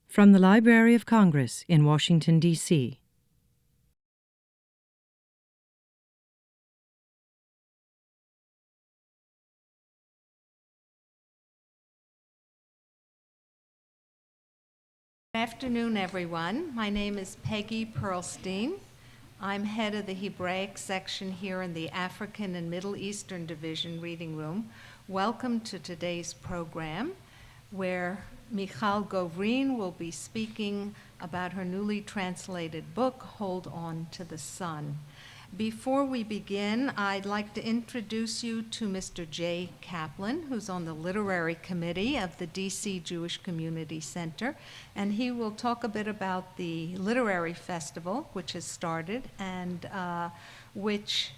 From the Library of Congress in Washington, D.C. Good afternoon, everyone. My name is Peggy Pearlstein. I'm head of the Hebraic section here in the African and Middle Eastern Division Reading Room. Welcome to today's program, where Michal Govrin will be speaking about her newly translated book, Hold On to the Sun. Before we begin, I'd like to introduce you to Mr. Jay Kaplan, who's on the literary committee of the DC Jewish Community Center, and he will talk a bit about the literary festival, which has started, and which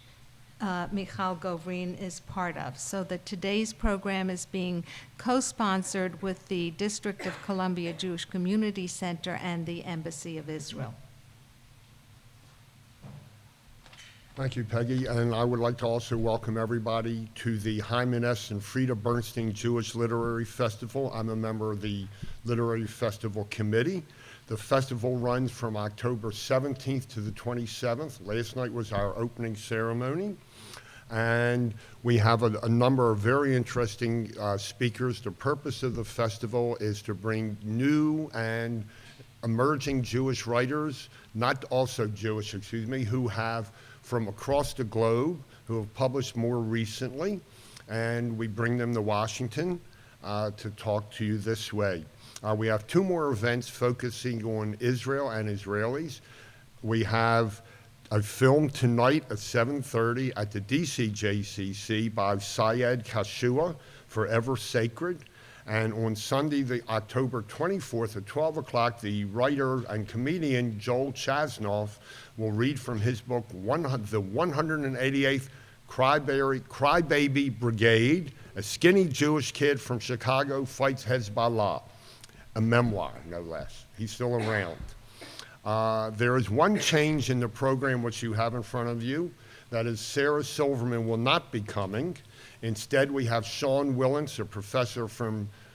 Michal Govrin is part of. So that today's program is being co-sponsored with the District of Columbia Jewish Community Center and the Embassy of Israel. Thank you, Peggy, and I would like to also welcome everybody to the Hyman S. and Frida Bernstein Jewish Literary Festival. I'm a member of the Literary Festival Committee. The festival runs from October 17th to the 27th. Last night was our opening ceremony, and we have a number of very interesting speakers. The purpose of the festival is to bring new and emerging Jewish writers, not also Jewish, who have from across the globe, who have published more recently, and we bring them to Washington to talk to you this way. We have two more events focusing on Israel and Israelis. We have a film tonight at 7:30 at the DCJCC by Syed Kashua, Forever Sacred. And on Sunday, October 24th at 12 o'clock, the writer and comedian Joel Chasnoff will read from his book, the 188th Crybaby Brigade, a skinny Jewish kid from Chicago fights Hezbollah, a memoir, no less. He's still around. There is one change in the program which you have in front of you. That is, Sarah Silverman will not be coming. Instead, we have Sean Willens, a professor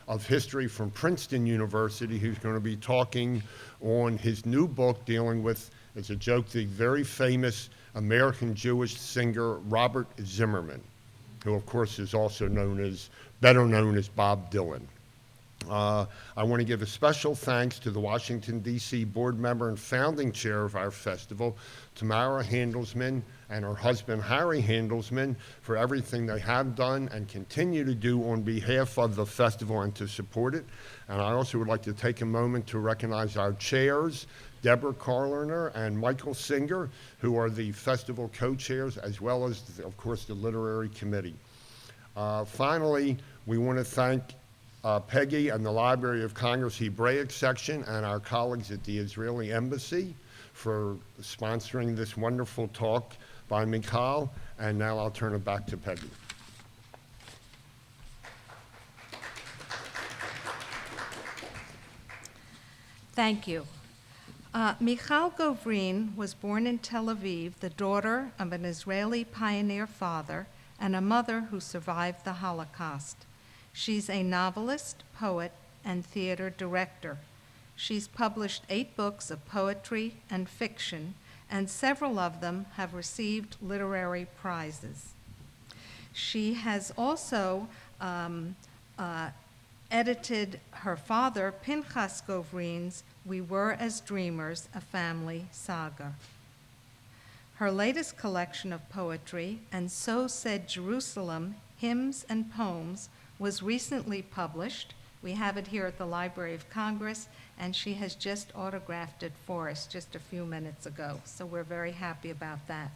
of history from Princeton University, who's going to be talking on his new book dealing with, as a joke, the very famous American Jewish singer Robert Zimmerman, who of course is also better known as Bob Dylan. I want to give a special thanks to the Washington, D.C. board member and founding chair of our festival, Tamara Handelsman, and her husband, Harry Handelsman, for everything they have done and continue to do on behalf of the festival and to support it. And I also would like to take a moment to recognize our chairs, Deborah Carliner and Michael Singer, who are the festival co-chairs, as well as, of course, the literary committee. Finally, we want to thank Peggy and the Library of Congress Hebraic section and our colleagues at the Israeli Embassy for sponsoring this wonderful talk by Michal, and now I'll turn it back to Peggy. Thank you. Michal Govrin was born in Tel Aviv, the daughter of an Israeli pioneer father and a mother who survived the Holocaust. She's a novelist, poet, and theater director. She's published 8 books of poetry and fiction, and several of them have received literary prizes. She has also edited her father, Pinchas Govrin's We Were as Dreamers, a Family Saga. Her latest collection of poetry, And So Said Jerusalem, Hymns and Poems, was recently published. We have it here at the Library of Congress, and she has just autographed it for us just a few minutes ago, so we're very happy about that.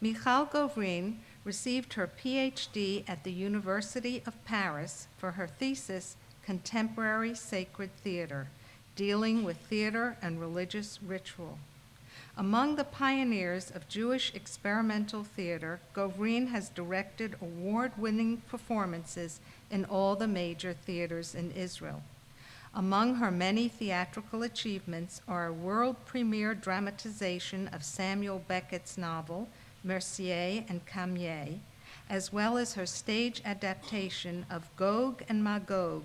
Michal Govrin received her PhD at the University of Paris for her thesis, Contemporary Sacred Theater, dealing with theater and religious ritual. Among the pioneers of Jewish experimental theater, Govrin has directed award-winning performances in all the major theaters in Israel. Among her many theatrical achievements are a world premiere dramatization of Samuel Beckett's novel, Mercier and Camier, as well as her stage adaptation of Gog and Magog,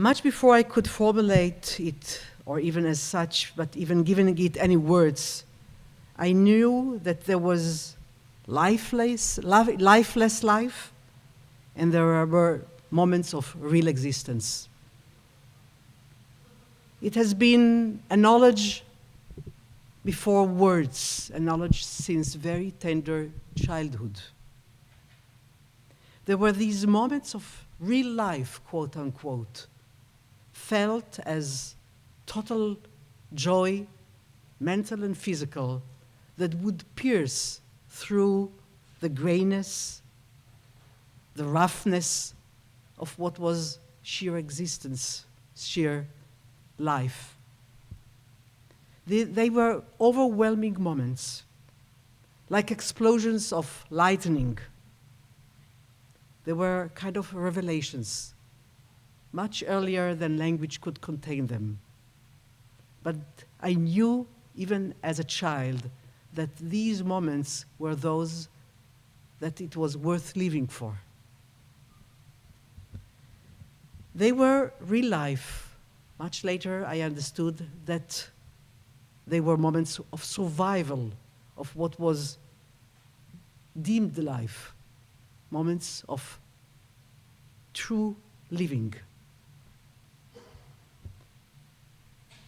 Much before I could formulate it, or even as such, but even giving it any words, I knew that there was lifeless life, and there were moments of real existence. It has been a knowledge before words, a knowledge since very tender childhood. There were these moments of real life, quote unquote, felt as total joy, mental and physical, that would pierce through the grayness, the roughness of what was sheer existence, sheer life. They were overwhelming moments, like explosions of lightning. They were kind of revelations, much earlier than language could contain them. But I knew, even as a child, that these moments were those that it was worth living for. They were real life. Much later, I understood that they were moments of survival of what was deemed life, moments of true living.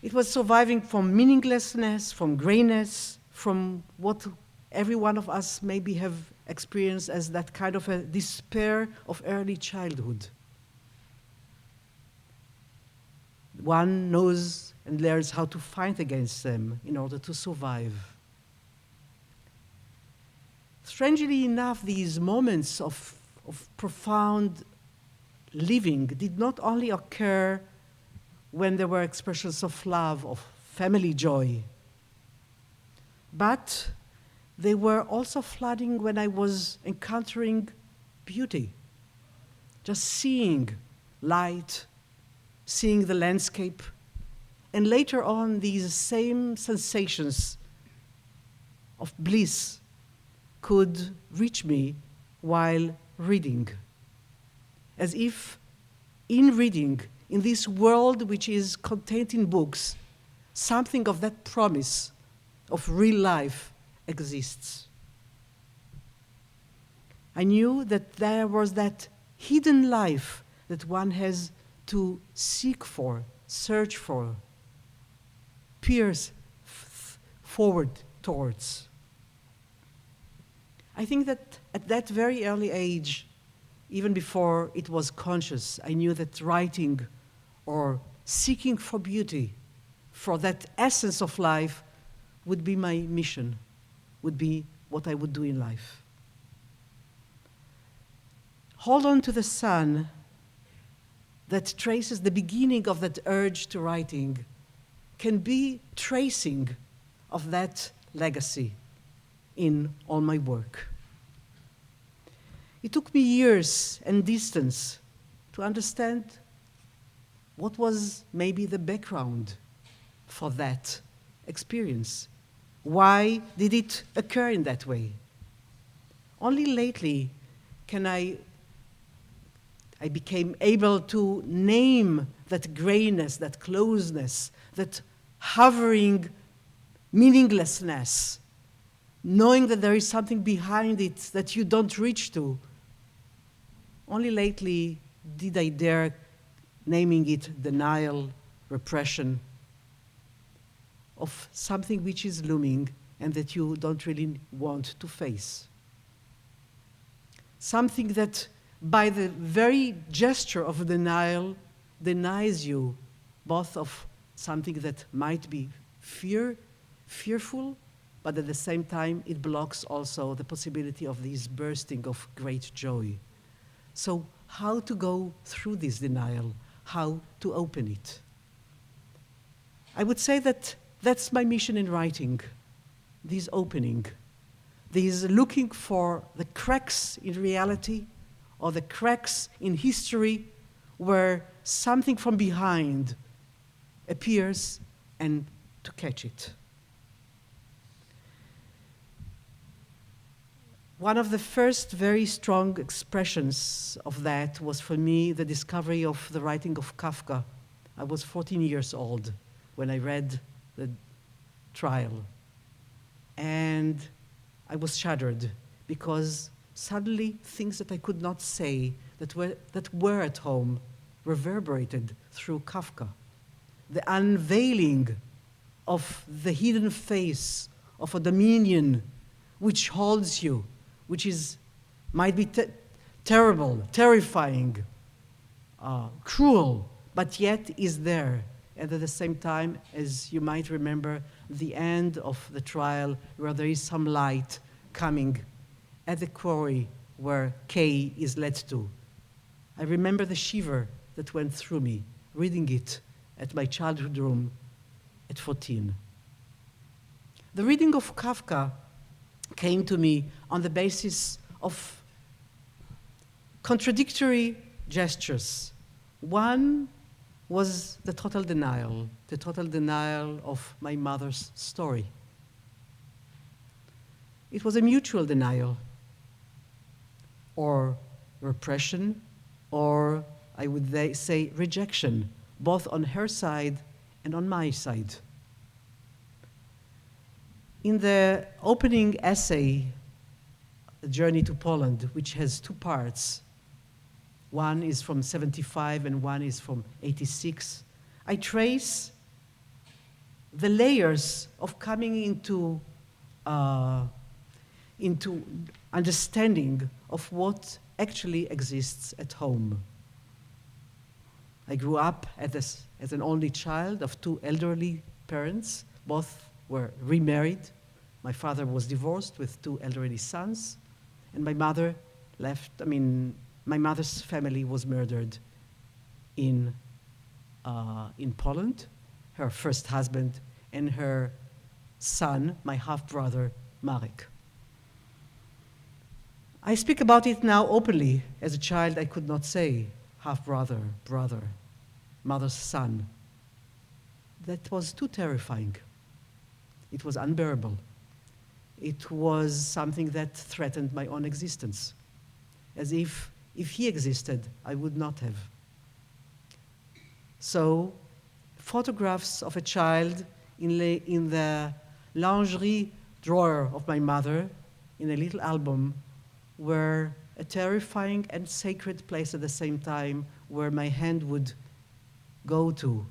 It was surviving from meaninglessness, from grayness, from what every one of us maybe have experienced as that kind of a despair of early childhood. One knows and learns how to fight against them in order to survive. Strangely enough, these moments of profound living did not only occur when there were expressions of love, of family joy, but they were also flooding when I was encountering beauty, just seeing light, seeing the landscape, and later on these same sensations of bliss could reach me while reading, as if in reading, in this world which is contained in books, something of that promise of real life exists. I knew that there was that hidden life that one has to seek for, search for, pierce forward towards. I think that at that very early age, even before it was conscious, I knew that writing or seeking for beauty, for that essence of life, would be my mission, would be what I would do in life. Hold on to the sun that traces the beginning of that urge to writing can be tracing of that legacy in all my work. It took me years and distance to understand what was maybe the background for that experience. Why did it occur in that way? Only lately can I became able to name that grayness, that closeness, that hovering meaninglessness, knowing that there is something behind it that you don't reach to. Only lately did I dare naming it denial, repression, of something which is looming and that you don't really want to face. Something that by the very gesture of denial denies you both of something that might be fearful, but at the same time it blocks also the possibility of this bursting of great joy. So how to go through this denial, how to open it? I would say that that's my mission in writing, this opening, this looking for the cracks in reality or the cracks in history where something from behind appears and to catch it. One of the first very strong expressions of that was for me the discovery of the writing of Kafka. I was 14 years old when I read the trial. And I was shattered because suddenly things that I could not say that were at home reverberated through Kafka. The unveiling of the hidden face of a dominion which holds you, which might be terrible, terrifying, cruel, but yet is there. And at the same time, as you might remember, the end of the trial where there is some light coming at the quarry where Kay is led to. I remember the shiver that went through me, reading it at my childhood room at 14. The reading of Kafka came to me on the basis of contradictory gestures. One was the total denial of my mother's story. It was a mutual denial, or repression, or I would say rejection, both on her side and on my side. In the opening essay, A Journey to Poland, which has two parts, one is from 75 and one is from 86, I trace the layers of coming into understanding of what actually exists at home. I grew up as an only child of two elderly parents. Both were remarried. My father was divorced with two elderly sons, and my mother my mother's family was murdered in Poland, her first husband and her son, my half-brother, Marek. I speak about it now openly. As a child, I could not say half-brother, brother, mother's son. That was too terrifying. It was unbearable. It was something that threatened my own existence, as if he existed, I would not have. So, photographs of a child in the lingerie drawer of my mother in a little album were a terrifying and sacred place at the same time, where my hand would go to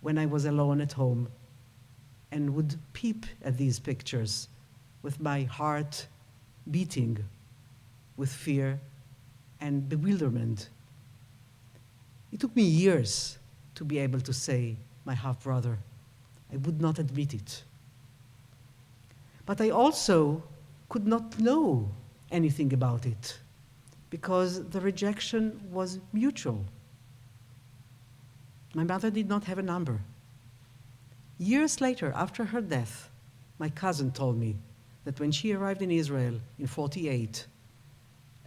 when I was alone at home, and would peep at these pictures with my heart beating with fear and bewilderment. It took me years to be able to say my half-brother. I would not admit it. But I also could not know anything about it, because the rejection was mutual. My mother did not have a number. Years later, after her death, my cousin told me that when she arrived in Israel in 1948,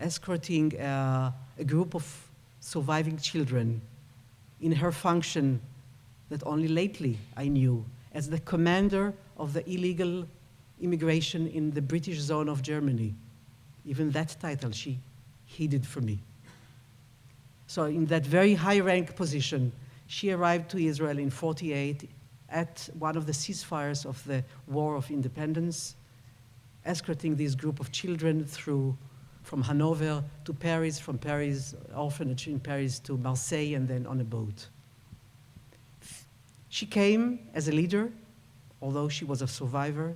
escorting a group of surviving children in her function that only lately I knew as the commander of the illegal immigration in the British zone of Germany. Even that title she hid from me. So in that very high rank position, she arrived to Israel in 1948 at one of the ceasefires of the War of Independence, escorting this group of children from Hanover to Paris, from Paris, orphanage in Paris, to Marseille, and then on a boat. She came as a leader, although she was a survivor.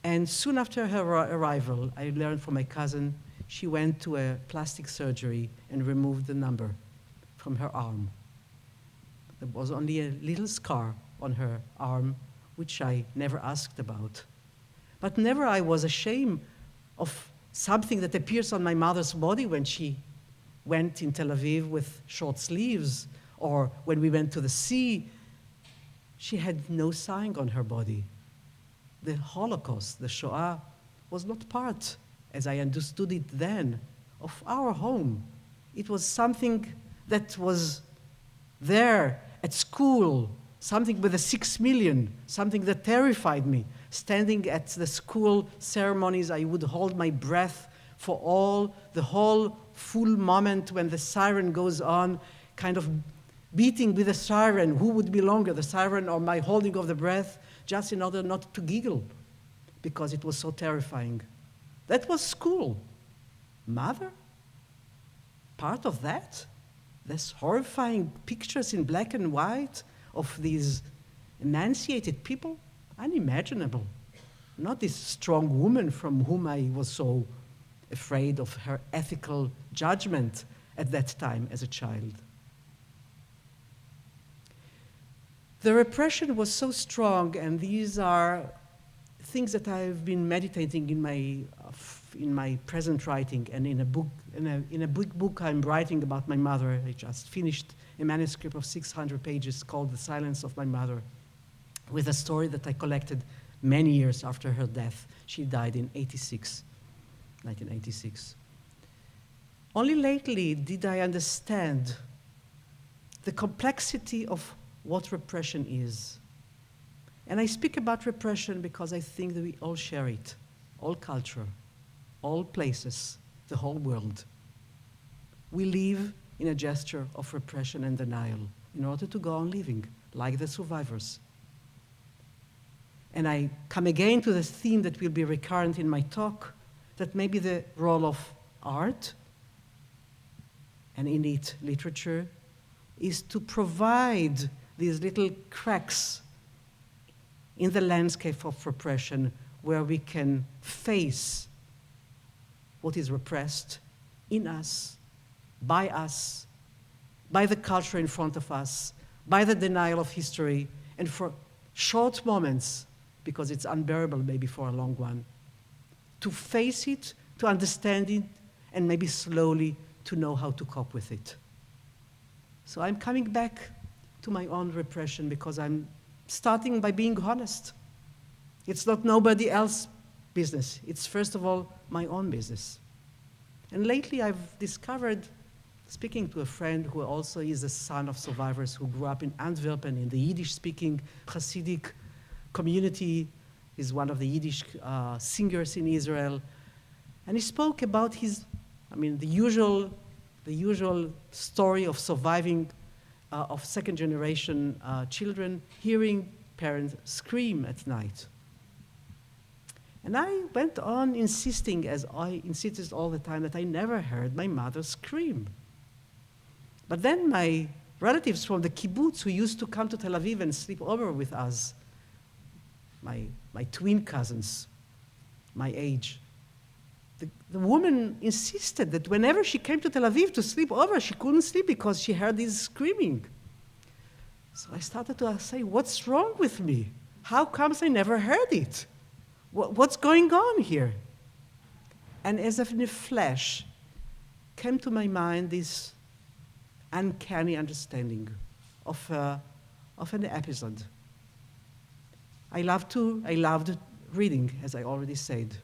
And soon after her arrival, I learned from my cousin, she went to a plastic surgery and removed the number from her arm. There was only a little scar on her arm, which I never asked about. But never I was ashamed of something that appears on my mother's body when she went in Tel Aviv with short sleeves, or when we went to the sea. She had no sign on her body. The Holocaust, the Shoah, was not part, as I understood it then, of our home. It was something that was there at school, something with the 6 million, something that terrified me, Standing at the school ceremonies, I would hold my breath for the whole full moment when the siren goes on, kind of beating with the siren. Who would be longer, the siren or my holding of the breath, just in order not to giggle, because it was so terrifying. That was school. Mother? Part of that? These horrifying pictures in black and white of these emancipated people? Unimaginable. Not this strong woman from whom I was so afraid of her ethical judgment at that time as a child. The repression was so strong, and these are things that I've been meditating in my present writing, and in a book I'm writing about my mother. I just finished a manuscript of 600 pages called The Silence of My Mother, with a story that I collected many years after her death. She died in 1986. Only lately did I understand the complexity of what repression is. And I speak about repression because I think that we all share it, all culture, all places, the whole world. We live in a gesture of repression and denial in order to go on living, like the survivors. And I come again to the theme that will be recurrent in my talk, that maybe the role of art, and in it literature, is to provide these little cracks in the landscape of repression where we can face what is repressed in us, by the culture in front of us, by the denial of history, and for short moments, because it's unbearable maybe for a long one, to face it, to understand it, and maybe slowly to know how to cope with it. So I'm coming back to my own repression because I'm starting by being honest. It's not nobody else's business. It's first of all my own business. And lately I've discovered, speaking to a friend who also is a son of survivors who grew up in Antwerp in the Yiddish-speaking Hasidic community. He's one of the Yiddish singers in Israel. And he spoke about the usual story of surviving of second-generation children, hearing parents scream at night. And I went on insisting, as I insisted all the time, that I never heard my mother scream. But then my relatives from the kibbutz who used to come to Tel Aviv and sleep over with us, my twin cousins, my age, the woman insisted that whenever she came to Tel Aviv to sleep over, she couldn't sleep because she heard this screaming. So I started to say, what's wrong with me? How comes I never heard it? What's going on here? And as if in a flash, came to my mind this uncanny understanding of an episode. I loved reading, as I already said.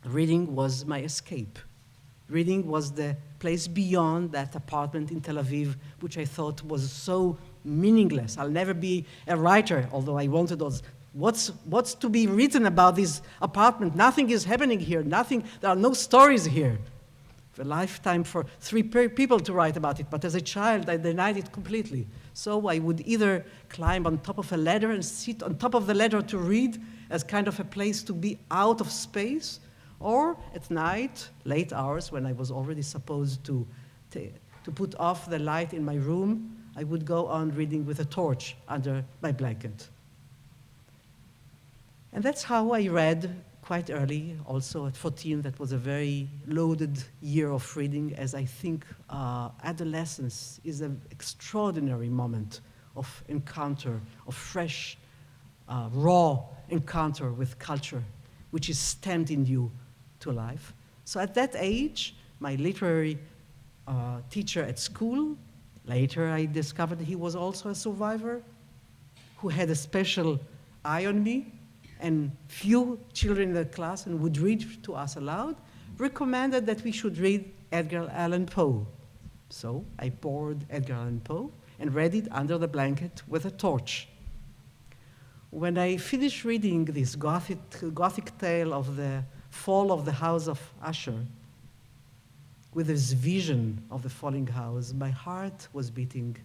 Reading was my escape. Reading was the place beyond that apartment in Tel Aviv, which I thought was so meaningless. I'll never be a writer, although I wanted those. What's to be written about this apartment? Nothing is happening here. Nothing. There are no stories here. A lifetime for 3 people to write about it, but as a child, I denied it completely. So I would either climb on top of a ladder and sit on top of the ladder to read as kind of a place to be out of space, or at night, late hours, when I was already supposed to put off the light in my room, I would go on reading with a torch under my blanket. And that's how I read quite early, also at 14. That was a very loaded year of reading, as I think adolescence is an extraordinary moment of encounter, of fresh, raw encounter with culture, which is stamped in you to life. So at that age, my literary teacher at school, later I discovered he was also a survivor, who had a special eye on me, and few children in the class and would read to us aloud, recommended that we should read Edgar Allan Poe. So I borrowed Edgar Allan Poe and read it under the blanket with a torch. When I finished reading this Gothic tale of the fall of the house of Usher, with this vision of the falling house, my heart was beating,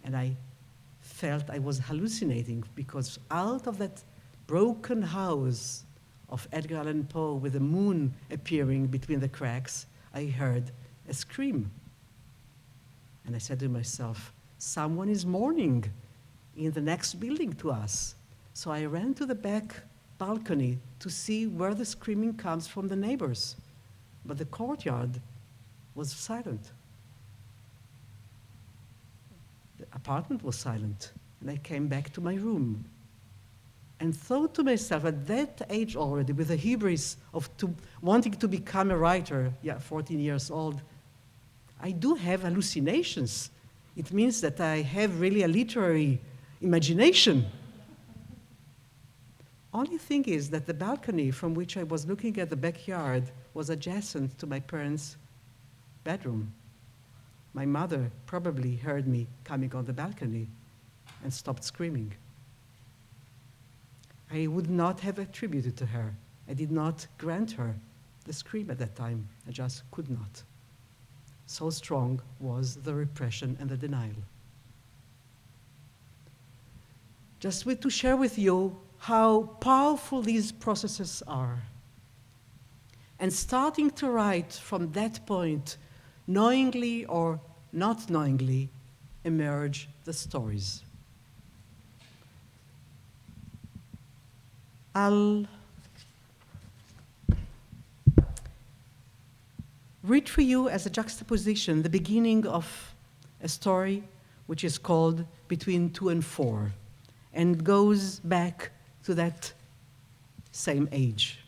and I felt I was hallucinating, because out of that broken house of Edgar Allan Poe, with the moon appearing between the cracks, I heard a scream. And I said to myself, someone is mourning in the next building to us. So I ran to the back balcony to see where the screaming comes from the neighbors. But the courtyard was silent. The apartment was silent. And I came back to my room and thought to myself, at that age already, with the hubris of wanting to become a writer, 14 years old, I do have hallucinations. It means that I have really a literary imagination. Only thing is that the balcony from which I was looking at the backyard was adjacent to my parents' bedroom. My mother probably heard me coming on the balcony and stopped screaming. I would not have attributed to her. I did not grant her the scream at that time. I just could not. So strong was the repression and the denial. Just to share with you how powerful these processes are. And starting to write from that point, knowingly or not knowingly, emerge the stories. I'll read for you as a juxtaposition the beginning of a story which is called Between 2 and 4, and goes back to that same age.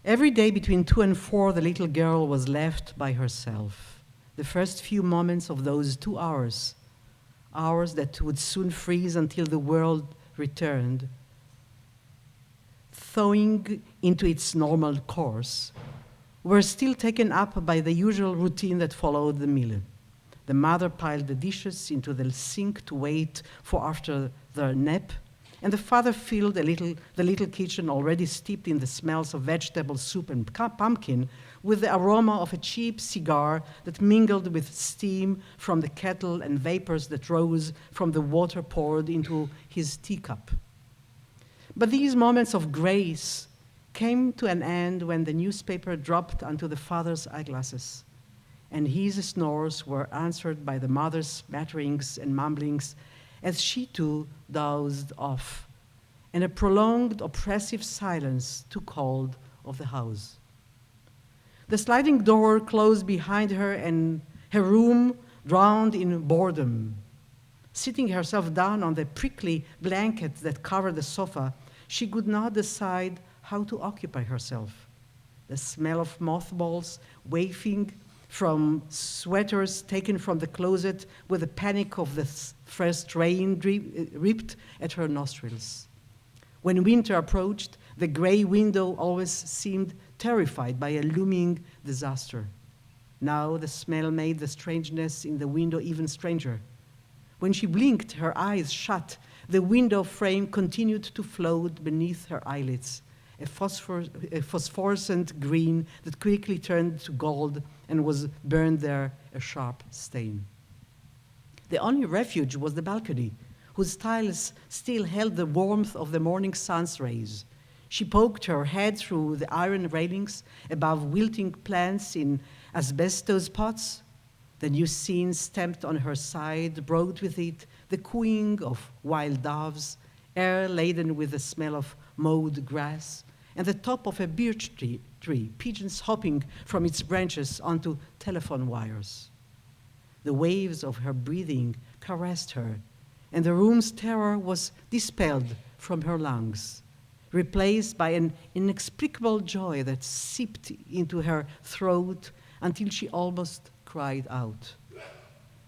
Every day between 2 and 4, the little girl was left by herself. The first few moments of those 2 hours, hours that would soon freeze until the world returned, thawing into its normal course, were still taken up by the usual routine that followed the meal. The mother piled the dishes into the sink to wait for after their nap, and the father filled the little kitchen, already steeped in the smells of vegetable soup and pumpkin, with the aroma of a cheap cigar that mingled with steam from the kettle and vapors that rose from the water poured into his teacup. But these moments of grace came to an end when the newspaper dropped onto the father's eyeglasses, and his snores were answered by the mother's matterings and mumblings as she too dozed off, and a prolonged, oppressive silence took hold of the house. The sliding door closed behind her, and her room drowned in boredom. Sitting herself down on the prickly blanket that covered the sofa, she could not decide how to occupy herself. The smell of mothballs wafting from sweaters taken from the closet with the panic of the first rain ripped at her nostrils. When winter approached, the gray window always seemed terrified by a looming disaster. Now the smell made the strangeness in the window even stranger. When she blinked, her eyes shut, the window frame continued to float beneath her eyelids, a phosphorescent green that quickly turned to gold and was burned there, a sharp stain. The only refuge was the balcony, whose tiles still held the warmth of the morning sun's rays. She poked her head through the iron railings above wilting plants in asbestos pots. The new scene stamped on her side brought with it the cooing of wild doves, air laden with the smell of mowed grass, and the top of a birch tree, pigeons hopping from its branches onto telephone wires. The waves of her breathing caressed her, and the room's terror was dispelled from her lungs, replaced by an inexplicable joy that seeped into her throat until she almost cried out.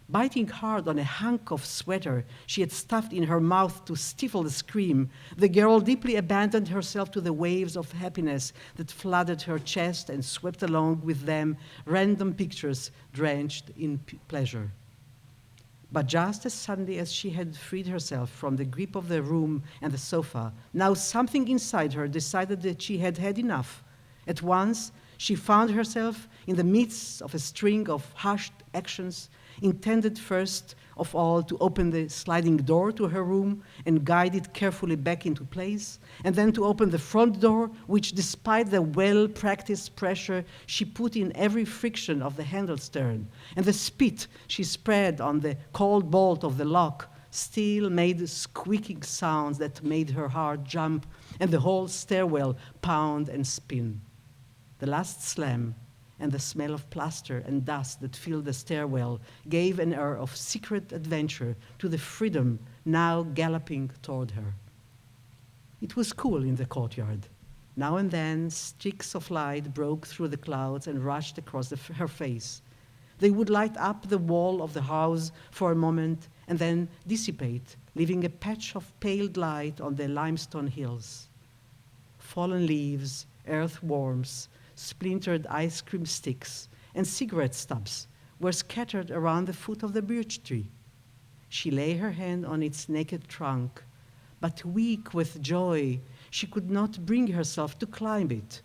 Biting hard on a hunk of sweater she had stuffed in her mouth to stifle the scream, the girl deeply abandoned herself to the waves of happiness that flooded her chest and swept along with them random pictures drenched in pleasure. But just as suddenly as she had freed herself from the grip of the room and the sofa, now something inside her decided that she had had enough. At once, she found herself in the midst of a string of hushed actions intended first of all to open the sliding door to her room and guide it carefully back into place, and then to open the front door, which despite the well-practiced pressure she put in every friction of the handle stern, and the spit she spread on the cold bolt of the lock, still made squeaking sounds that made her heart jump and the whole stairwell pound and spin. The last slam and the smell of plaster and dust that filled the stairwell gave an air of secret adventure to the freedom now galloping toward her. It was cool in the courtyard. Now and then, streaks of light broke through the clouds and rushed across her face. They would light up the wall of the house for a moment and then dissipate, leaving a patch of pale light on the limestone hills. Fallen leaves, earthworms, splintered ice cream sticks, and cigarette stubs were scattered around the foot of the birch tree. She lay her hand on its naked trunk, but weak with joy, she could not bring herself to climb it.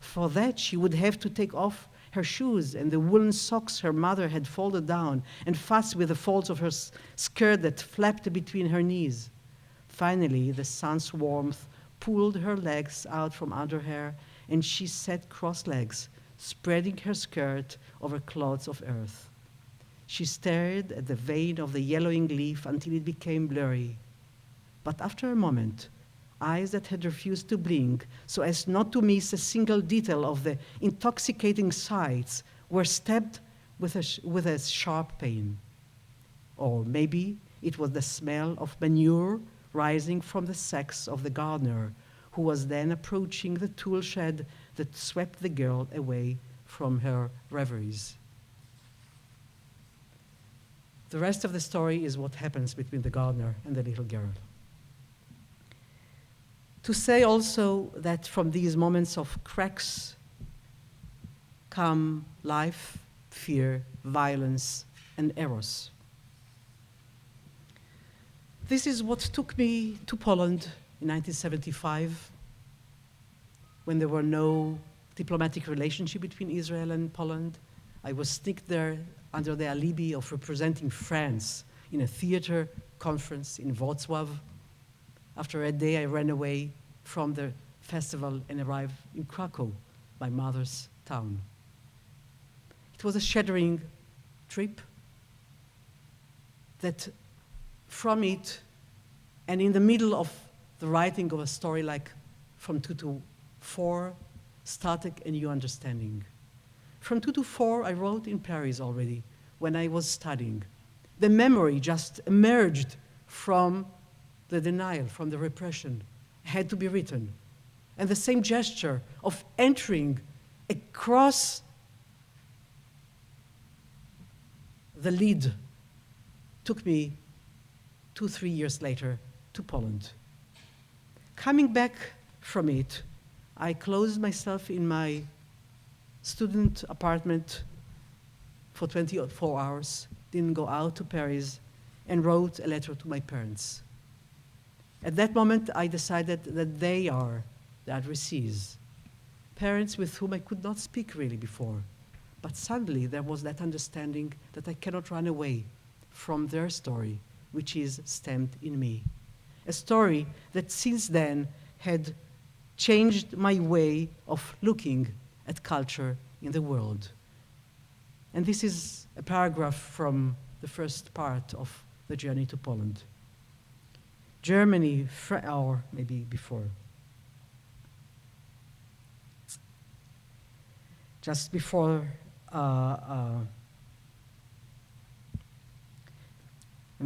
For that, she would have to take off her shoes and the woolen socks her mother had folded down and fuss with the folds of her skirt that flapped between her knees. Finally, the sun's warmth pulled her legs out from under her, and she sat cross-legs, spreading her skirt over clods of earth. She stared at the vein of the yellowing leaf until it became blurry. But after a moment, eyes that had refused to blink so as not to miss a single detail of the intoxicating sights were stabbed with a sharp pain. Or maybe it was the smell of manure rising from the sacks of the gardener, who was then approaching the tool shed that swept the girl away from her reveries. The rest of the story is what happens between the gardener and the little girl. To say also that from these moments of cracks come life, fear, violence, and eros. This is what took me to Poland in 1975, when there were no diplomatic relationship between Israel and Poland. I was sneaked there under the alibi of representing France in a theater conference in Wrocław. After a day, I ran away from the festival and arrived in Krakow, my mother's town. It was a shattering trip that from it, and in the middle of the writing of a story like From 2 to 4, started a new understanding. From 2 to 4, I wrote in Paris already when I was studying. The memory just emerged from the denial, from the repression, had to be written. And the same gesture of entering across the lid took me 2-3 years later to Poland. Coming back from it, I closed myself in my student apartment for 24 hours, didn't go out to Paris, and wrote a letter to my parents. At that moment, I decided that they are the addressees, parents with whom I could not speak really before. But suddenly there was that understanding that I cannot run away from their story, which is stamped in me. A story that since then had changed my way of looking at culture in the world. And this is a paragraph from the first part of the journey to Poland. Germany, or maybe before. Just before, I'm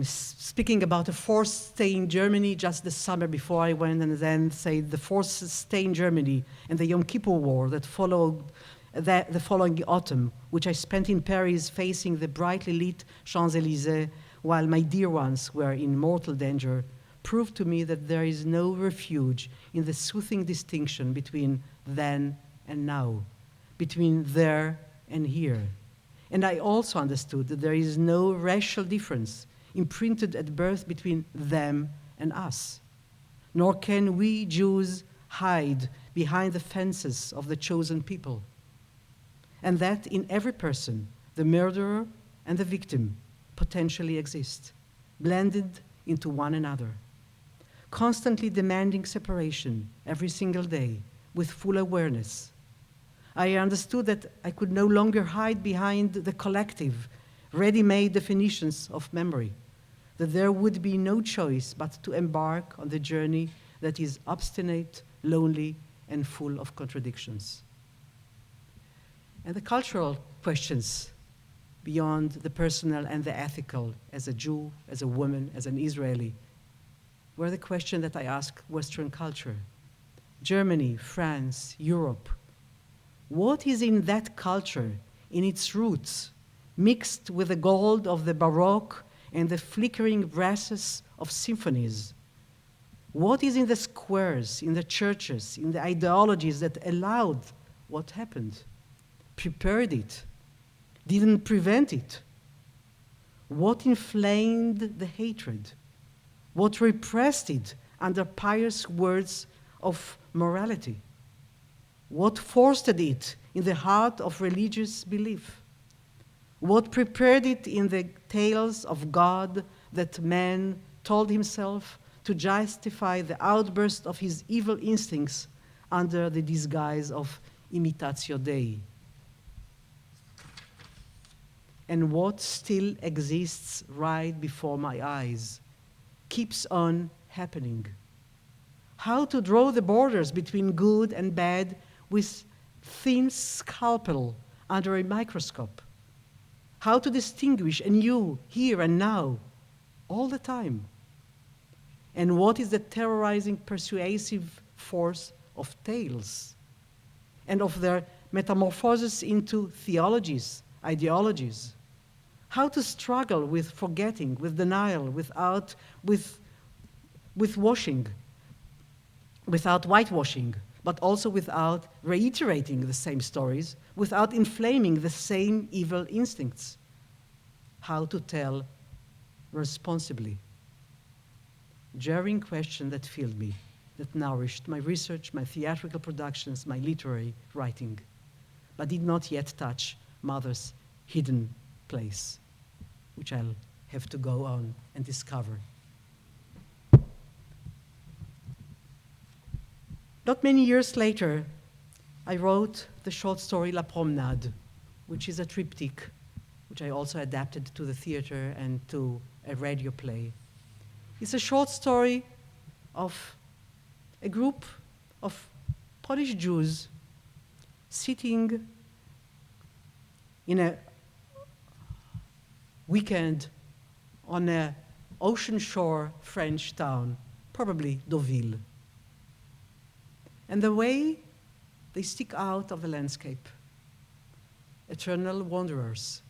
speaking about a forced stay in Germany just the summer before I went, and then say the forced stay in Germany and the Yom Kippur War that followed the following autumn, which I spent in Paris facing the brightly lit Champs-Élysées while my dear ones were in mortal danger, proved to me that there is no refuge in the soothing distinction between then and now, between there and here. And I also understood that there is no racial difference imprinted at birth between them and us, nor can we Jews hide behind the fences of the chosen people. And that in every person, the murderer and the victim potentially exist, blended into one another, constantly demanding separation every single day with full awareness. I understood that I could no longer hide behind the collective, ready-made definitions of memory, that there would be no choice but to embark on the journey that is obstinate, lonely, and full of contradictions. And the cultural questions beyond the personal and the ethical, as a Jew, as a woman, as an Israeli, were the question that I asked Western culture. Germany, France, Europe. What is in that culture, in its roots, mixed with the gold of the Baroque and the flickering brasses of symphonies? What is in the squares, in the churches, in the ideologies that allowed what happened, prepared it, didn't prevent it? What inflamed the hatred? What repressed it under pious words of morality? What fostered it in the heart of religious belief? What prepared it in the tales of God that man told himself to justify the outburst of his evil instincts under the disguise of imitatio Dei? And what still exists right before my eyes, keeps on happening? How to draw the borders between good and bad with thin scalpel under a microscope? How to distinguish anew, here and now, all the time? And what is the terrorizing, persuasive force of tales and of their metamorphosis into theologies, ideologies? How to struggle with forgetting, with denial, with washing, without whitewashing, but also without reiterating the same stories, without inflaming the same evil instincts. How to tell responsibly. Jarring question that filled me, that nourished my research, my theatrical productions, my literary writing, but did not yet touch Mother's hidden place, which I'll have to go on and discover. Not many years later, I wrote the short story La Pomnade, which is a triptych, which I also adapted to the theater and to a radio play. It's a short story of a group of Polish Jews sitting in a weekend on an ocean shore French town, probably Deauville. And the way they stick out of the landscape, eternal wanderers,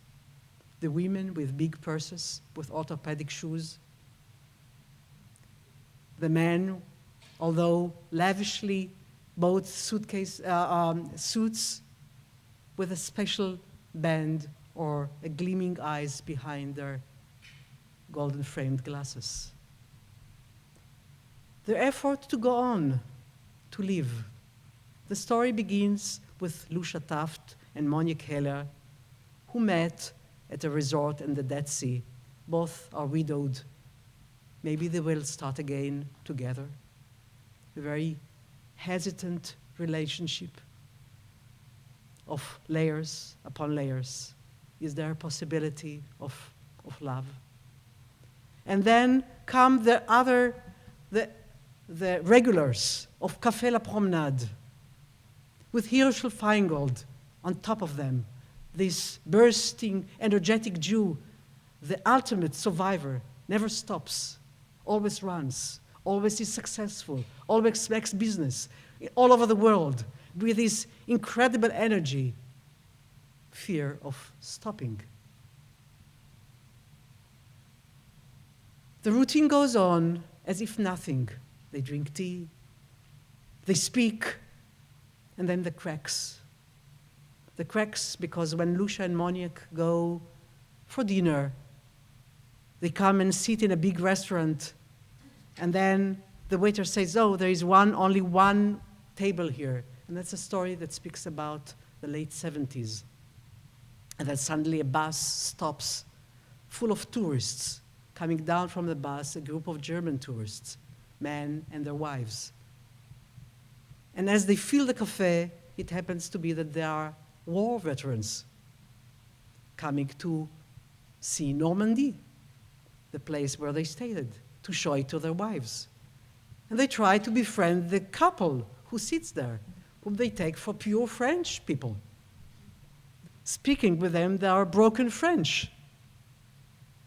the women with big purses, with orthopedic shoes, the men, although lavishly bought suits with a special band or a gleaming eyes behind their golden framed glasses. Their effort to go on, to live. The story begins with Lucia Taft and Monique Heller, who met at a resort in the Dead Sea. Both are widowed. Maybe they will start again together. A very hesitant relationship of layers upon layers. Is there a possibility of love? And then come the regulars of Café La Promenade, with Hirschel Feingold on top of them, this bursting, energetic Jew, the ultimate survivor, never stops, always runs, always is successful, always makes business all over the world with this incredible energy, fear of stopping. The routine goes on as if nothing. They drink tea, they speak, and then the cracks. The cracks because when Lucia and Monique go for dinner, they come and sit in a big restaurant, and then the waiter says, oh, there is only one table here. And that's a story that speaks about the late 70s. And then suddenly a bus stops full of tourists. Coming down from the bus, a group of German tourists, men and their wives. And as they fill the cafe, it happens to be that they are war veterans coming to see Normandy, the place where they stayed, to show it to their wives. And they try to befriend the couple who sits there, whom they take for pure French people. Speaking with them, they are broken French.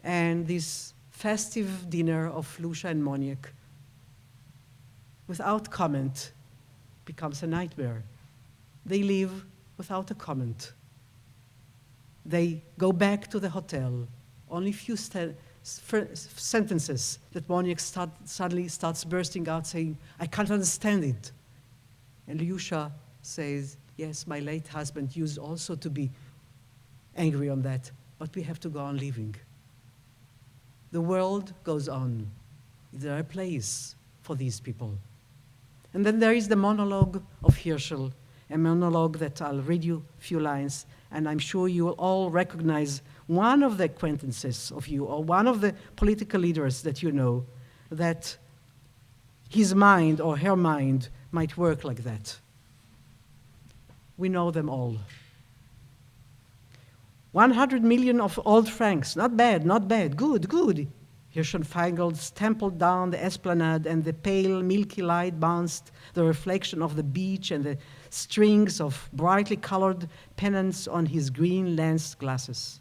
And this festive dinner of Lucia and Monique, without comment, becomes a nightmare. They leave without a comment. They go back to the hotel, only a few sentences that Monique suddenly starts bursting out saying, I can't understand it. And Lucia says, yes, my late husband used also to be angry on that, but we have to go on living. The world goes on. Is there a place for these people? And then there is the monologue of Hirschel, a monologue that I'll read you a few lines, and I'm sure you will all recognize one of the acquaintances of you or one of the political leaders that you know, that his mind or her mind might work like that. We know them all. 100 million of old francs, not bad, not bad, good, good. Hirschenfeigl stampled down the esplanade, and the pale, milky light bounced the reflection of the beach and the strings of brightly colored pennants on his green lensed glasses.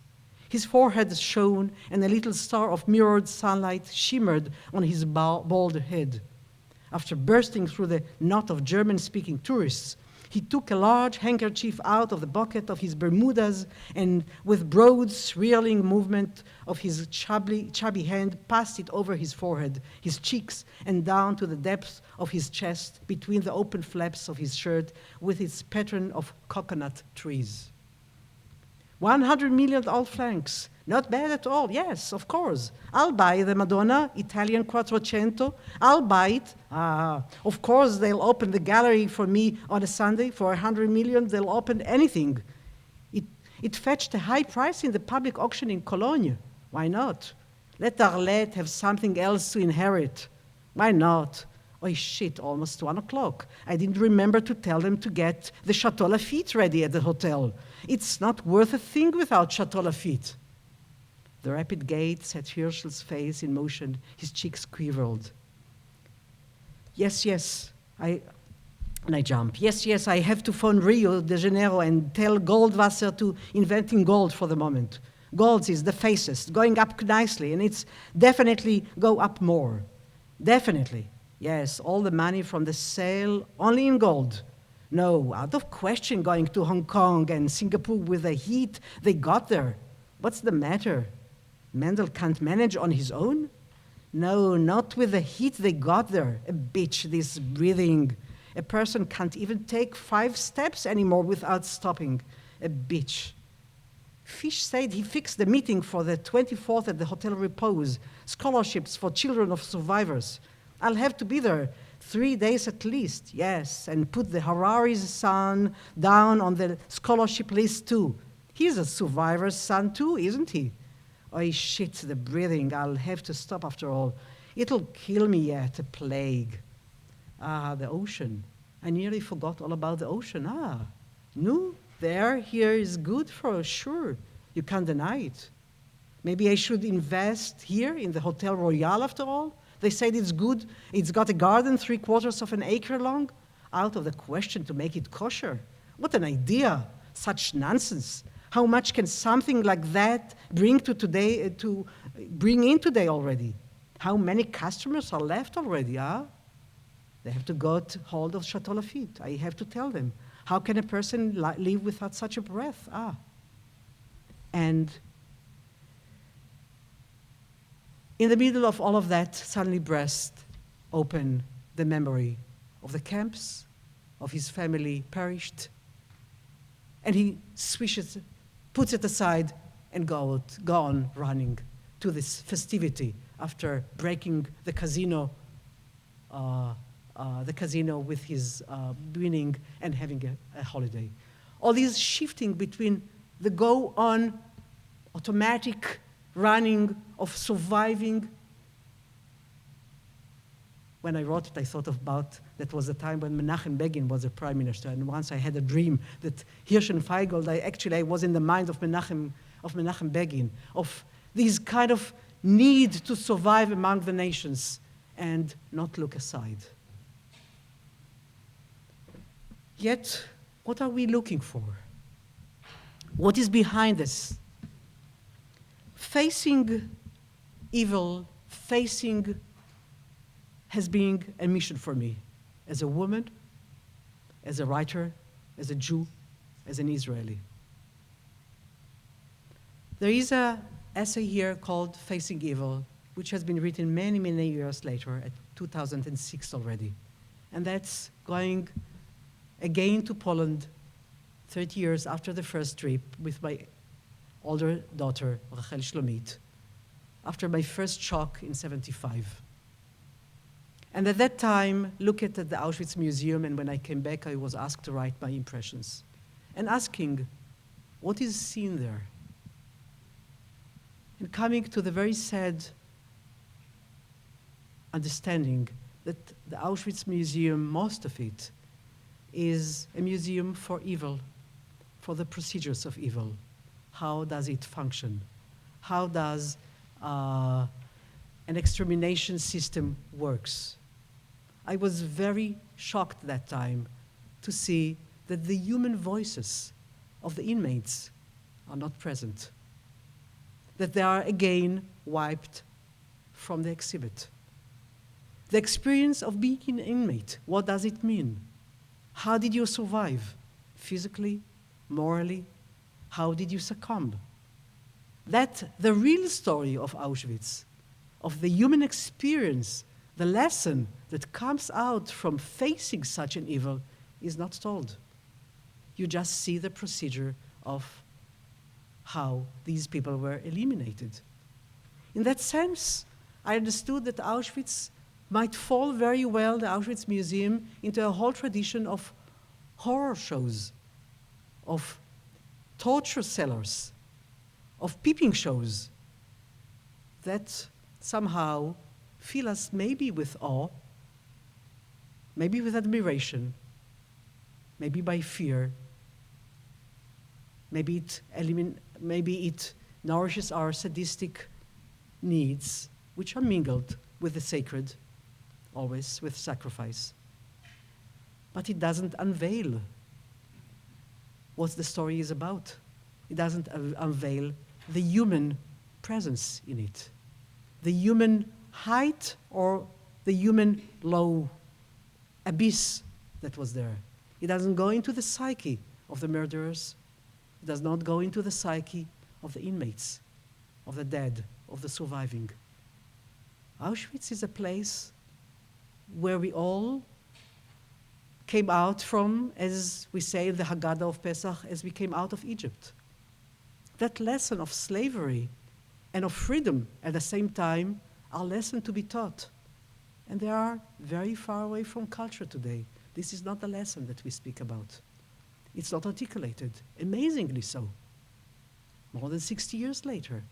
His forehead shone, and a little star of mirrored sunlight shimmered on his bald head. After bursting through the knot of German-speaking tourists, he took a large handkerchief out of the pocket of his Bermudas and with broad, swirling movement of his chubby hand passed it over his forehead, his cheeks, and down to the depth of his chest between the open flaps of his shirt with its pattern of coconut trees. 100 million old francs. Not bad at all, yes, of course. I'll buy the Madonna, Italian Quattrocento. I'll buy it. Of course, they'll open the gallery for me on a Sunday for 100 million. They'll open anything. It fetched a high price in the public auction in Cologne. Why not? Let Arlette have something else to inherit. Why not? Oh, shit, almost 1 o'clock. I didn't remember to tell them to get the Chateau Lafite ready at the hotel. It's not worth a thing without Chateau Lafite. The rapid gait set Hirschel's face in motion. His cheeks quivered. Yes, and I jump. Yes, I have to phone Rio de Janeiro and tell Goldwasser to inventing gold for the moment. Gold is the fastest, going up nicely, and it's definitely go up more. Definitely. Yes, all the money from the sale only in gold. No, out of question going to Hong Kong and Singapore with the heat they got there. What's the matter? Mendel can't manage on his own? No, not with the heat they got there. A bitch, this breathing. A person can't even take 5 steps anymore without stopping. A bitch. Fish said he fixed the meeting for the 24th at the Hotel Repose. Scholarships for children of survivors. I'll have to be there 3 days at least, yes, and put the Harari's son down on the scholarship list too. He's a survivor's son too, isn't he? Oh, shit, the breathing. I'll have to stop after all. It'll kill me yet, a plague. The ocean. I nearly forgot all about the ocean. No, the air here is good for sure. You can't deny it. Maybe I should invest here in the Hotel Royal after all? They said it's good. It's got a garden 3/4 of an acre long. Out of the question to make it kosher. What an idea. Such nonsense. How much can something like that bring in today already? How many customers are left already, They have to go to hold of Chateau Lafite. I have to tell them. How can a person live without such a breath? And in the middle of all of that, suddenly burst open the memory of the camps, of his family perished, and he swishes, puts it aside, and go on running to this festivity after breaking the casino with his winning and having a holiday. All these shifting between the go-on automatic running of surviving. When I wrote it, I thought about that was the time when Menachem Begin was the prime minister, and once I had a dream that Hirsch and Feigold, I was in the mind of Menachem Begin, of these kind of need to survive among the nations and not look aside. Yet, what are we looking for? What is behind this? Facing evil, has been a mission for me as a woman, as a writer, as a Jew, as an Israeli. There is an essay here called Facing Evil, which has been written many, many years later, at 2006 already. And that's going again to Poland 30 years after the first trip with my older daughter, Rachel Shlomit, after my first shock in '75. And at that time, look at the Auschwitz Museum, and when I came back, I was asked to write my impressions. And asking, what is seen there? And coming to the very sad understanding that the Auschwitz Museum, most of it, is a museum for evil, for the procedures of evil. How does it function? How does an extermination system works? I was very shocked that time to see that the human voices of the inmates are not present, that they are again wiped from the exhibit. The experience of being an inmate, what does it mean? How did you survive? Physically, morally? How did you succumb? That the real story of Auschwitz, of the human experience, the lesson that comes out from facing such an evil is not told. You just see the procedure of how these people were eliminated. In that sense, I understood that Auschwitz might fall very well, the Auschwitz Museum, into a whole tradition of horror shows, of torture cellars, of peeping shows that somehow fill us maybe with awe, maybe with admiration, maybe by fear. Maybe it nourishes our sadistic needs, which are mingled with the sacred, always with sacrifice. But it doesn't unveil what the story is about. It doesn't unveil the human presence in it, the human height or the human low abyss that was there. It doesn't go into the psyche of the murderers. It does not go into the psyche of the inmates, of the dead, of the surviving. Auschwitz is a place where we all came out from, as we say in the Haggadah of Pesach, as we came out of Egypt. That lesson of slavery and of freedom at the same time are lessons to be taught. And they are very far away from culture today. This is not the lesson that we speak about. It's not articulated, amazingly so. More than 60 years later.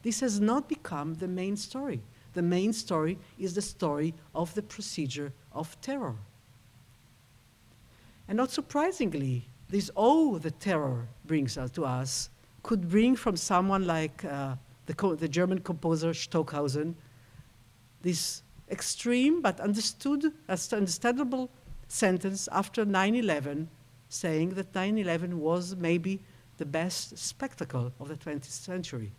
This has not become the main story. The main story is the story of the procedure of terror. And not surprisingly, this awe that terror brings to us could bring from someone like the German composer Stockhausen this extreme but understandable sentence after 9/11, saying that 9/11 was maybe the best spectacle of the 20th century.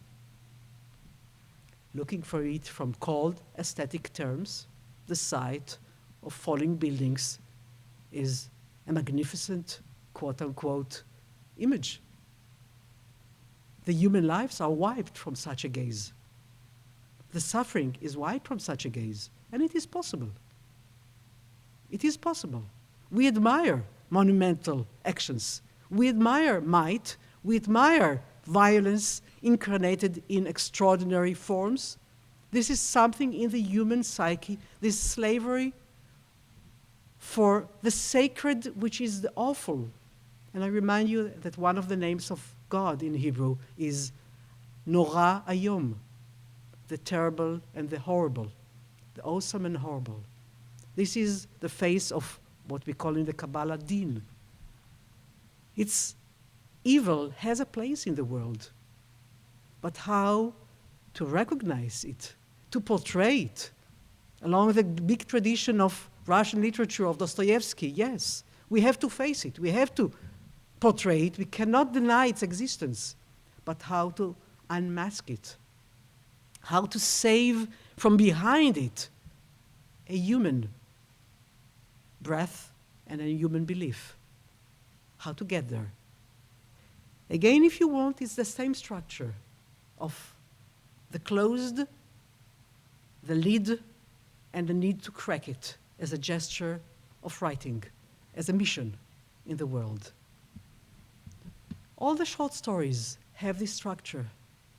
Looking for it from cold aesthetic terms, the sight of falling buildings is a magnificent, quote-unquote, image. The human lives are wiped from such a gaze. The suffering is wiped from such a gaze, and it is possible. It is possible. We admire monumental actions. We admire might. We admire violence incarnated in extraordinary forms. This is something in the human psyche, this slavery for the sacred, which is the awful. And I remind you that one of the names of God in Hebrew is Nora Ayom, the terrible and the horrible, the awesome and horrible. This is the face of what we call in the Kabbalah din. It's evil has a place in the world, but how to recognize it, to portray it, along the big tradition of Russian literature of Dostoevsky, yes, we have to face it, we have to portray it, we cannot deny its existence, but how to unmask it, how to save from behind it a human breath and a human belief, how to get there. Again, if you want, it's the same structure of the closed, the lid, and the need to crack it as a gesture of writing, as a mission in the world. All the short stories have this structure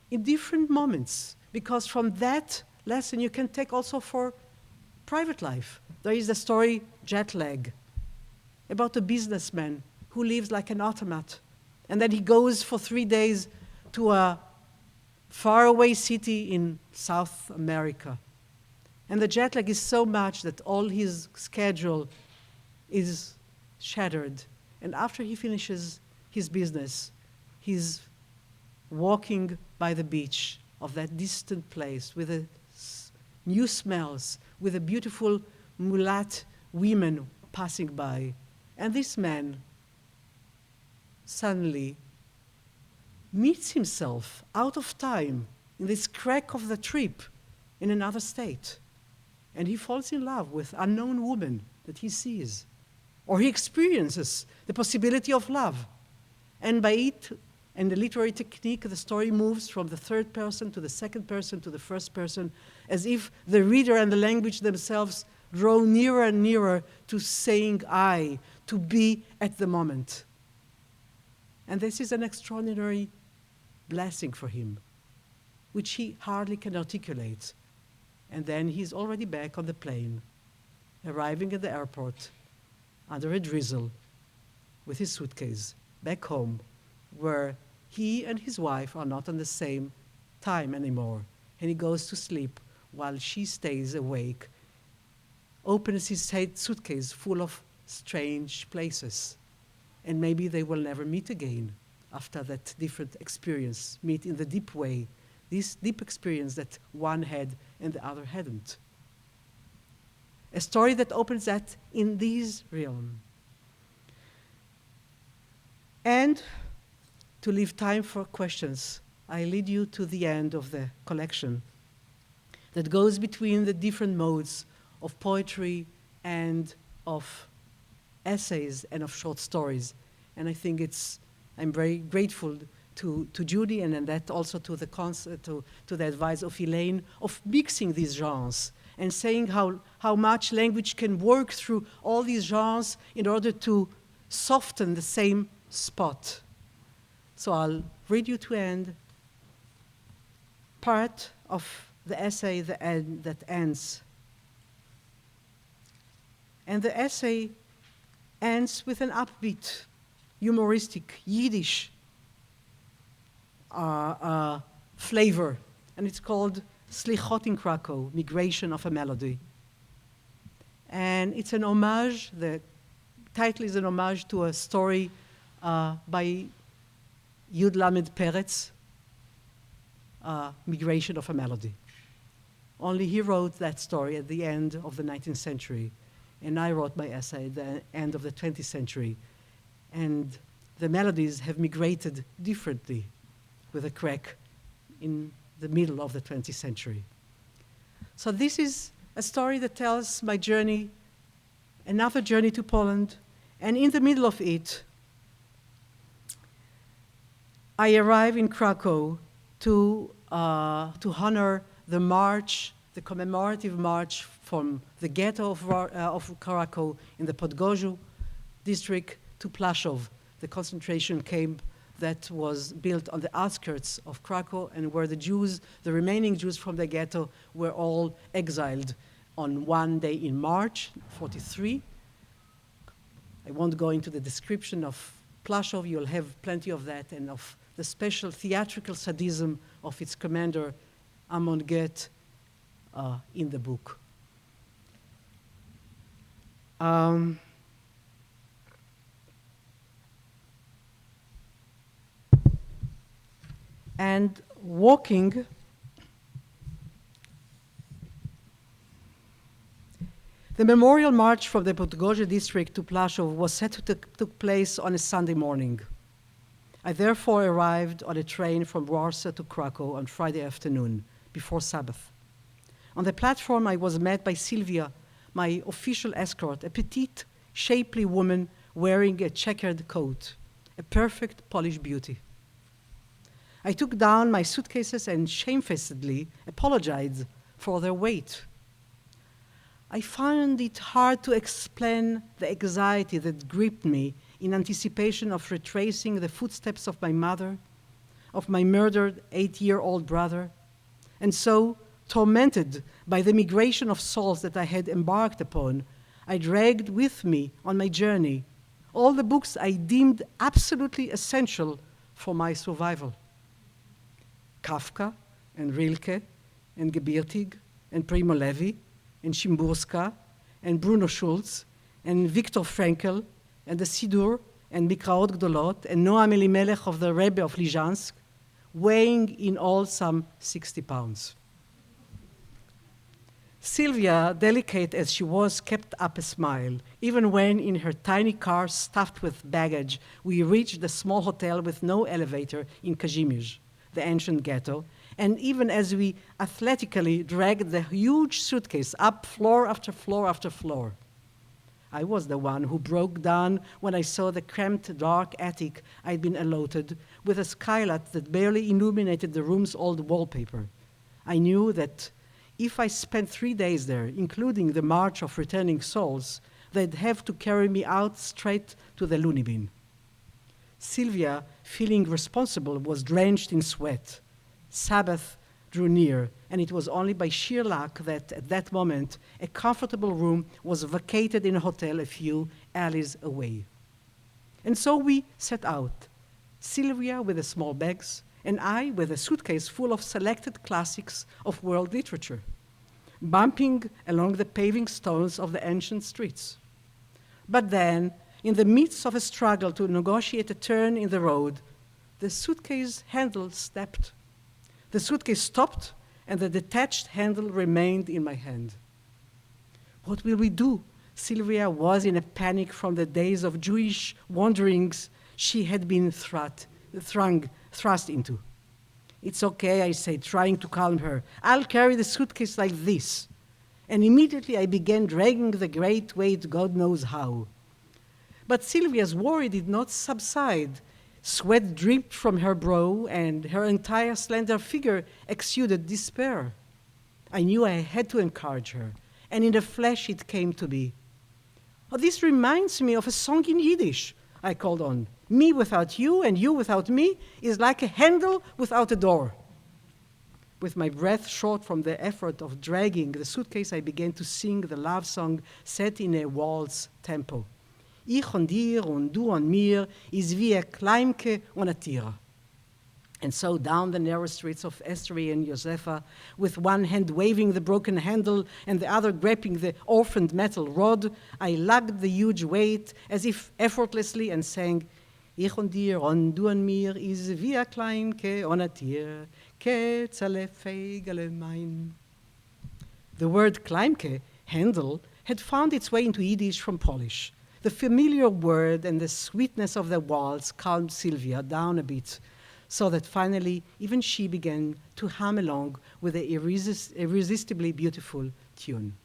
in different moments, because from that lesson you can take also for private life. There is the story Jet Lag, about a businessman who lives like an automat, and then he goes for 3 days to a faraway city in South America. And the jet lag is so much that all his schedule is shattered. And after he finishes his business, he's walking by the beach of that distant place with the new smells, with the beautiful mulat women passing by. And this man suddenly meets himself out of time in this crack of the trip in another state. And he falls in love with an unknown woman that he sees. Or he experiences the possibility of love. And by it, and the literary technique, the story moves from the third person to the second person to the first person, as if the reader and the language themselves draw nearer and nearer to saying I, to be at the moment. And this is an extraordinary blessing for him, which he hardly can articulate. And then he's already back on the plane, arriving at the airport under a drizzle with his suitcase, back home, where he and his wife are not on the same time anymore. And he goes to sleep while she stays awake, opens his suitcase full of strange places. And maybe they will never meet again after that different experience, meet in the deep way, this deep experience that one had and the other hadn't. A story that opens that in this realm. And to leave time for questions, I lead you to the end of the collection that goes between the different modes of poetry and of essays and of short stories. And I think I'm very grateful to Judy, and that also to the advice of Elaine, of mixing these genres and saying how much language can work through all these genres in order to soften the same spot. So I'll read you to end part of the essay that ends. And the essay ends with an upbeat, humoristic, Yiddish flavor, and it's called Slichot in Krakow, Migration of a Melody. And it's an homage, the title is an homage to a story by Yud Lamed Peretz, Migration of a Melody. Only he wrote that story at the end of the 19th century, and I wrote my essay at the end of the 20th century. And the melodies have migrated differently with a crack in the middle of the 20th century. So this is a story that tells my journey, another journey to Poland, and in the middle of it, I arrive in Krakow to honor the march, the commemorative march from the ghetto of Krakow in the Podgorzu district to Plaszów, the concentration camp that was built on the outskirts of Krakow and where the Jews, the remaining Jews from the ghetto, were all exiled on one day in March 43. I won't go into the description of Plaszów. You'll have plenty of that, and of the special theatrical sadism of its commander, Amon Get, in the book. And walking the memorial march from the Podgorze district to Plaszów was set to take place on a Sunday morning. I therefore arrived on a train from Warsaw to Krakow on Friday afternoon, before Sabbath. On the platform, I was met by Sylvia, my official escort, a petite, shapely woman wearing a checkered coat, a perfect Polish beauty. I took down my suitcases and shamefacedly apologized for their weight. I found it hard to explain the anxiety that gripped me in anticipation of retracing the footsteps of my mother, of my murdered 8-year-old brother, and so, tormented by the migration of souls that I had embarked upon, I dragged with me on my journey all the books I deemed absolutely essential for my survival. Kafka and Rilke and Gebirtig and Primo Levi and Szymborska and Bruno Schulz and Viktor Frankl and the Sidur and Mikraot Gdolot and Noam Elimelech of the Rebbe of Lizhansk, weighing in all some 60 pounds. Sylvia, delicate as she was, kept up a smile, even when in her tiny car stuffed with baggage, we reached the small hotel with no elevator in Kazimierz, the ancient ghetto, and even as we athletically dragged the huge suitcase up floor after floor after floor. I was the one who broke down when I saw the cramped, dark attic I'd been allotted with a skylight that barely illuminated the room's old wallpaper. I knew that if I spent 3 days there, including the march of returning souls, they'd have to carry me out straight to the loony bin. Sylvia, feeling responsible, was drenched in sweat. Sabbath drew near, and it was only by sheer luck that at that moment a comfortable room was vacated in a hotel a few alleys away. And so we set out, Sylvia with the small bags, and I with a suitcase full of selected classics of world literature, bumping along the paving stones of the ancient streets. But then, in the midst of a struggle to negotiate a turn in the road, the suitcase handle snapped. The suitcase stopped, and the detached handle remained in my hand. What will we do? Sylvia was in a panic from the days of Jewish wanderings she had been thrust into. It's okay, I said, trying to calm her. I'll carry the suitcase like this. And immediately I began dragging the great weight God knows how. But Sylvia's worry did not subside. Sweat dripped from her brow, and her entire slender figure exuded despair. I knew I had to encourage her, and in a flash it came to be. Oh, this reminds me of a song in Yiddish, I called on. Me without you and you without me is like a handle without a door. With my breath short from the effort of dragging the suitcase, I began to sing the love song set in a waltz tempo. Ich und dir und du und mir is wie a Kleimke und a Tier. And so down the narrow streets of Esteri and Josefa, with one hand waving the broken handle and the other gripping the orphaned metal rod, I lugged the huge weight as if effortlessly and sang, Ich und dir und du und mir is wie a Kleimke und a Tier, Ketzale feigele mein. The word Kleimke, handle, had found its way into Yiddish from Polish. The familiar word and the sweetness of the waltz calmed Sylvia down a bit, so that finally even she began to hum along with the irresistibly beautiful tune.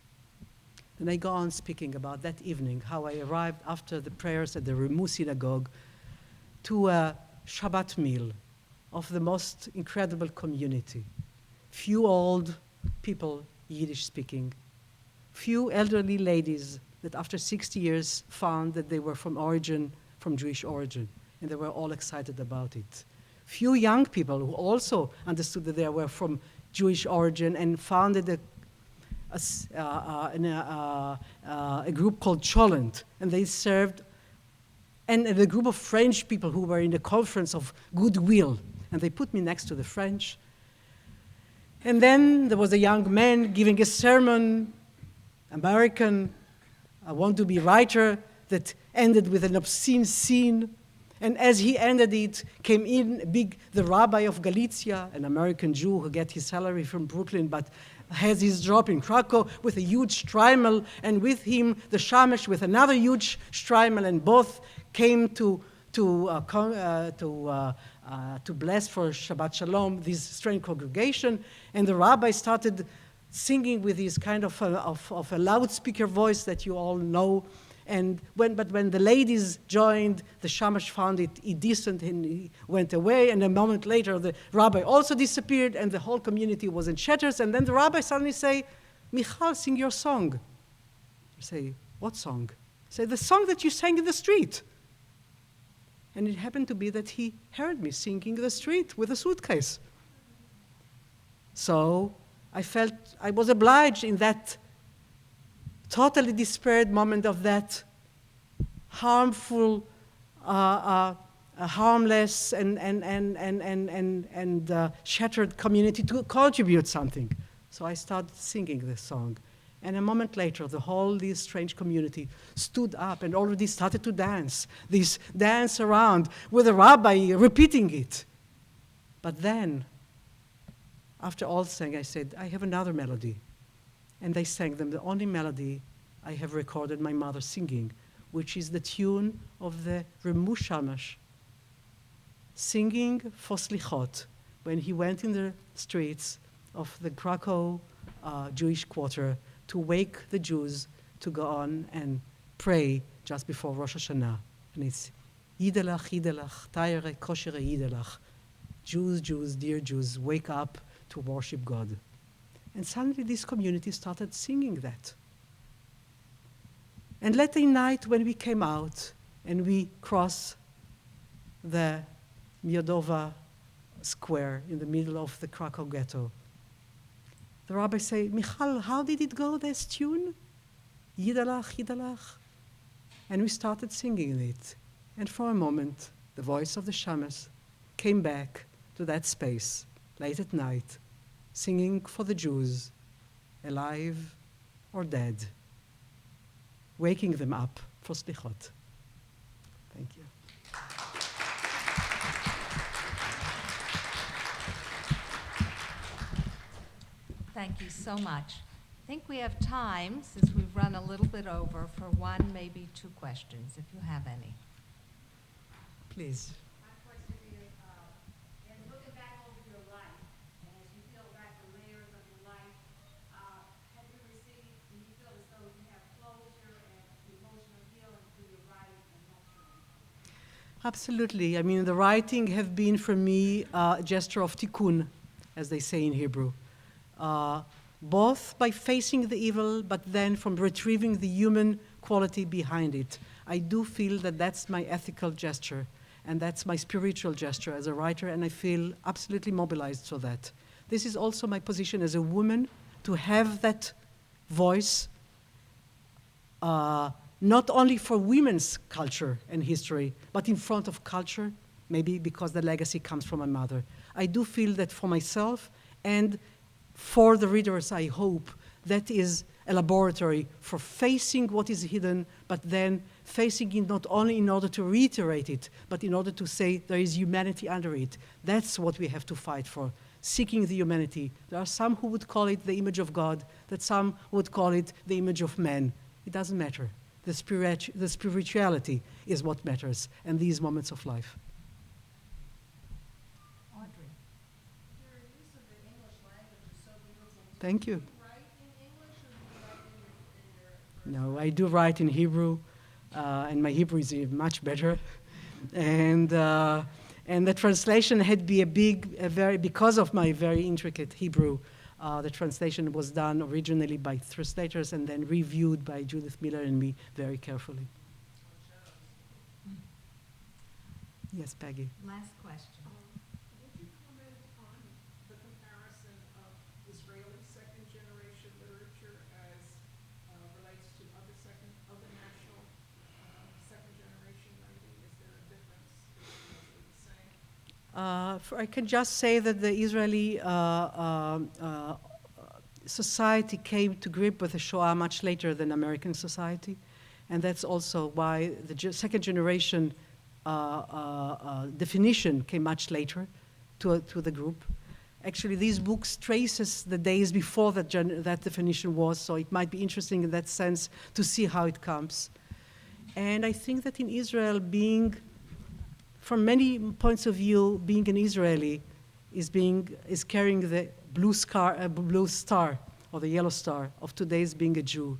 Then I go on speaking about that evening, how I arrived after the prayers at the Rimu synagogue to a Shabbat meal of the most incredible community. Few old people, Yiddish speaking, few elderly ladies that after 60 years found that they were from Jewish origin, and they were all excited about it. Few young people who also understood that they were from Jewish origin and founded a group called Cholent, and they served, and a group of French people who were in the conference of goodwill, and they put me next to the French. And then there was a young man giving a sermon, American, I want to be writer, that ended with an obscene scene. And as he ended it, came in the rabbi of Galicia, an American Jew who gets his salary from Brooklyn, but has his job in Krakow, with a huge shtreimel, and with him the shamesh with another huge shtreimel, and both came to bless for Shabbat Shalom this strange congregation. And the rabbi started singing with his kind of a loudspeaker voice that you all know. But when the ladies joined, the shamash found it indecent and he went away. And a moment later, the rabbi also disappeared, and the whole community was in shatters. And then the rabbi suddenly say, "Michal, sing your song." I say, "What song?" I say, "The song that you sang in the street." And it happened to be that he heard me singing in the street with a suitcase. So I felt I was obliged in that totally despaired moment of that harmful, harmless and shattered community to contribute something. So I started singing this song. And a moment later, this strange community stood up and already started to dance, this dance around with the rabbi repeating it. But then, after all sang, I said, I have another melody. And they sang them the only melody I have recorded my mother singing, which is the tune of the Remu Shamash, singing for Slichot when he went in the streets of the Krakow Jewish quarter to wake the Jews to go on and pray just before Rosh Hashanah. And it's Yidelach, Yidelach, Tayere, Koshere, Yidelach. Jews, Jews, dear Jews, wake up to worship God. And suddenly this community started singing that. And late at night when we came out and we crossed the Miodova square in the middle of the Krakow ghetto, the rabbi said, "Michal, how did it go, this tune? Yidelach, Yidelach." And we started singing it. And for a moment, the voice of the shamas came back to that space, late at night, singing for the Jews, alive or dead, waking them up for Slichot. Thank you. Thank you so much. I think we have time, since we've run a little bit over, for one, maybe two questions, if you have any. Please. My question is, in looking back over your life, and as you peel back the layers of your life, have you received, do you feel as though you have closure and emotional healing through your writing and lecturing? Absolutely. I mean, the writing have been for me a gesture of tikkun, as they say in Hebrew. Both by facing the evil, but then from retrieving the human quality behind it. I do feel that that's my ethical gesture, and that's my spiritual gesture as a writer, and I feel absolutely mobilized for that. This is also my position as a woman, to have that voice, not only for women's culture and history, but in front of culture, maybe because the legacy comes from my mother. I do feel that for myself and for the readers, I hope, that is a laboratory for facing what is hidden, but then facing it not only in order to reiterate it, but in order to say there is humanity under it. That's what we have to fight for, seeking the humanity. There are some who would call it the image of God, that some would call it the image of man. It doesn't matter. The spirituality is what matters in these moments of life. Thank you. No, I do write in Hebrew, and my Hebrew is much better. And And the translation had to be because of my very intricate Hebrew, the translation was done originally by translators and then reviewed by Judith Miller and me very carefully. Yes, Peggy. Last question. Would you comment on the comparison of Israeli second-generation literature as relates to other national second-generation writing? Is there a difference? Is it the same? I can just say that the Israeli society came to grip with the Shoah much later than American society, and that's also why the second generation definition came much later to the group. Actually, these books traces the days before that definition was, so it might be interesting in that sense to see how it comes. And I think that in Israel, from many points of view, being an Israeli is carrying the blue star or the yellow star of today's being a Jew,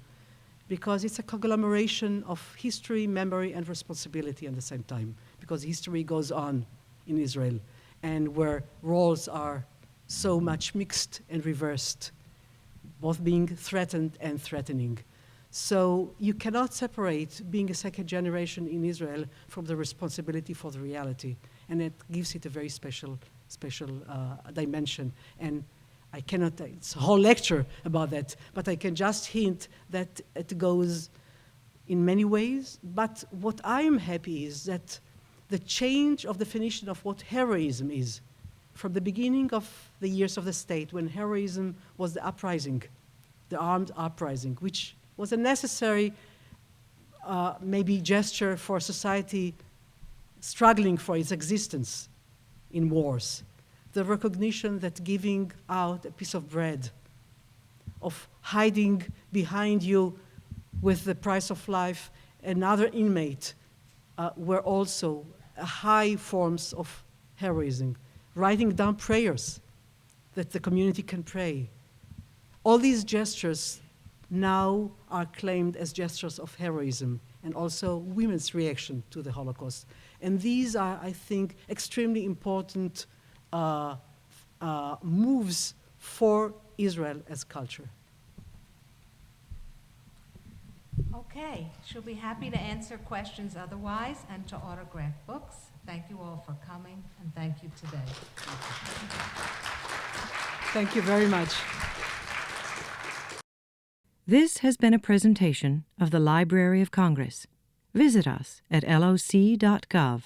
because it's a conglomeration of history, memory, and responsibility at the same time, because history goes on in Israel, and where roles are so much mixed and reversed, both being threatened and threatening. So you cannot separate being a second generation in Israel from the responsibility for the reality, and it gives it a very special dimension. And I cannot, it's a whole lecture about that, but I can just hint that it goes in many ways. But what I am happy is that the change of definition of what heroism is, from the beginning of the years of the state, when heroism was the uprising, the armed uprising, which was a necessary maybe gesture for society struggling for its existence in wars. The recognition that giving out a piece of bread, of hiding behind you with the price of life another inmate, were also high forms of heroism. Writing down prayers that the community can pray. All these gestures now are claimed as gestures of heroism, and also women's reaction to the Holocaust. And these are, I think, extremely important moves for Israel as culture. Okay, she'll be happy to answer questions otherwise and to autograph books. Thank you all for coming, and thank you today. Thank you very much. This has been a presentation of the Library of Congress. Visit us at loc.gov.